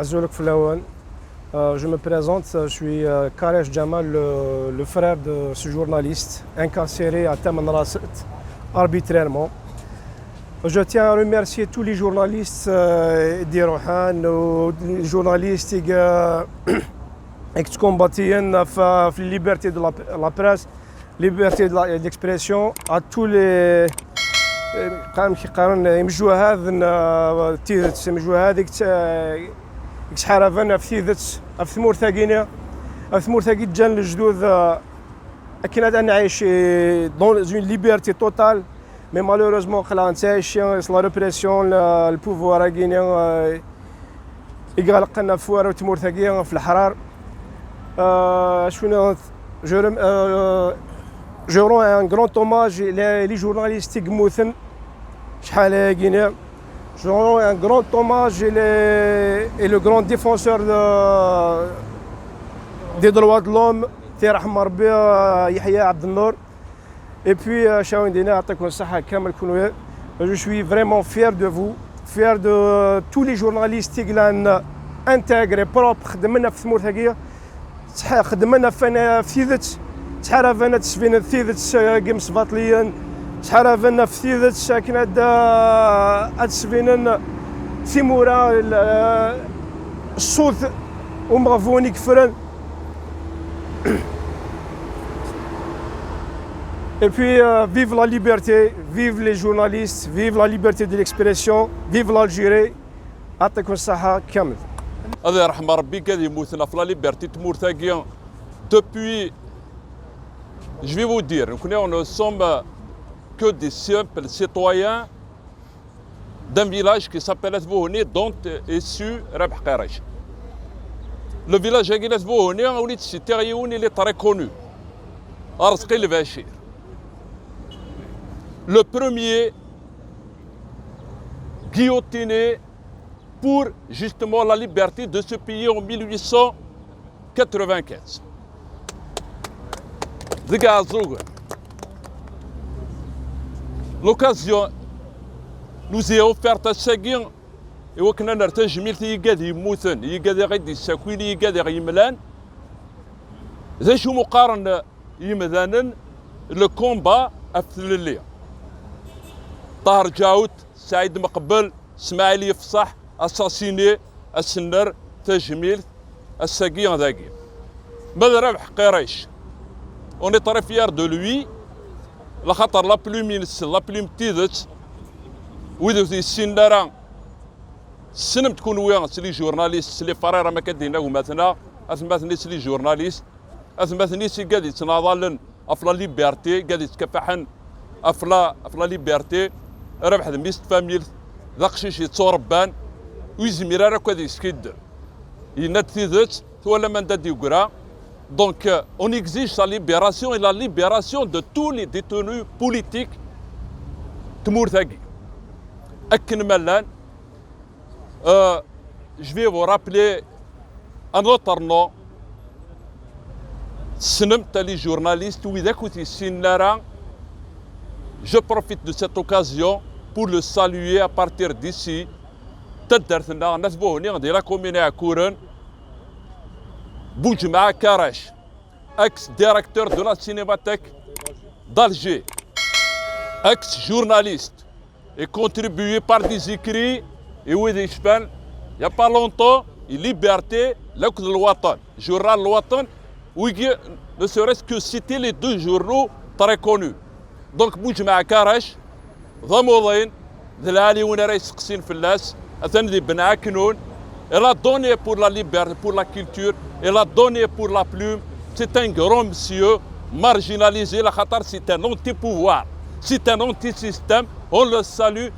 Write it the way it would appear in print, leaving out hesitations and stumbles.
Azoulek Flawan. Je me présente, je suis Karesh Jamal, le frère de ce journaliste incarcéré à Taman Rasset arbitrairement. Je tiens à remercier tous les journalistes d'Irohan, les journalistes qui combattent la liberté de la presse, liberté de l'expression, à tous les يمجوا هذا تيذت يمجوا هذيك كشحال في تيذت في ثمور ثاقينا ثمور ثاقي جان الجدود اكيد انا عايش دون اون ليبرتي توتال مي مالوروزمون خلا نتعيش لا ريبريسيون البوفوار كاينين يقلق لنا فوار وتمور ثاقيه في الحرار شنو Je rends un grand hommage les journalistes qui موثن شحال هاكينا. Je rends un grand hommage et le grand défenseur des droits de l'homme تيرحم ربي يحيى عبد النور. Et puis شاوندينا يعطيكم الصحة كامل كونوا. Je suis vraiment fier de vous, fier de tous les journalistes qui لان انتغري بروب خدمنا في ثمور ثاقيه خدمنا في ثيذت شحال رافانا تسفينا ثيذت قمص باطليا شحال رافانا في ثيذت كنا تسفينا ثيمورا الصوت ومغفوني كفرن. Et puis vive la liberté, vive les journalistes, vive la liberté de l'expression, vive l'Algérie. يعطيكم الصحة كامل. الله يرحم ربي كذا يموتنا في لا ليبرتي تمور ثاقيه depuis. Je vais vous dire, nous ne sommes que des simples citoyens d'un village qui s'appelle Asbouhouni, dont est issu Rabh Karesh. Le village de Asbouhouni, il est très connu. Arzqi el-Bachir. Le premier guillotiné pour justement la liberté de ce pays en 1895. L'occasion nous est offerte à Seguin et au Canada تجميل يقدر يموتن يقدر غير السكوين يقدر يملان ذا شو مقارن يمذانن لو كومبا أفتلليا طاهر جاوت سعيد مقبل اسماعيل يفصح اساسيني السنر تجميل السقيان ذاقي ماذا ربح قريش. On est très fiers de lui. La khatar la plume تيذت وذو السندران سنم تكون ويا سلي جورناليست سلي فريرة ما كدينا ومثلا اثمثني سلي جورناليست اثمثني سي قاعد يتناضلن افلا ليبرتي قاعد يتكفحن افلا ليبرتي ربح ميست فاميل ذا قشيش يتصوربان ويزمير راك هذا يسكد يناد تيذت ولا من دادي يقرا. Donc on exige sa libération et la libération de tous les détenus politiques Tmour Thagui. Je vais vous rappeler un autre nom. Les journalistes, je profite de cette occasion pour le saluer à partir d'ici. De la commune à Kouren. Boujma Karesh, ex-directeur de la Cinémathèque d'Alger, ex-journaliste et contribué par des écrits et où il n'y a pas longtemps, une liberté, le Watan, journal Watan, où il ne serait-ce que citer les deux journaux très connus. Donc Boujma Karesh, Dhamoudin, Dlali Ounaray Seksin Fillas, Athani Ben Aknoun. Elle a donné pour la liberté, pour la culture, elle a donné pour la plume. C'est un grand monsieur marginalisé. La Qatar, c'est un anti-pouvoir, c'est un anti-système. On le salue.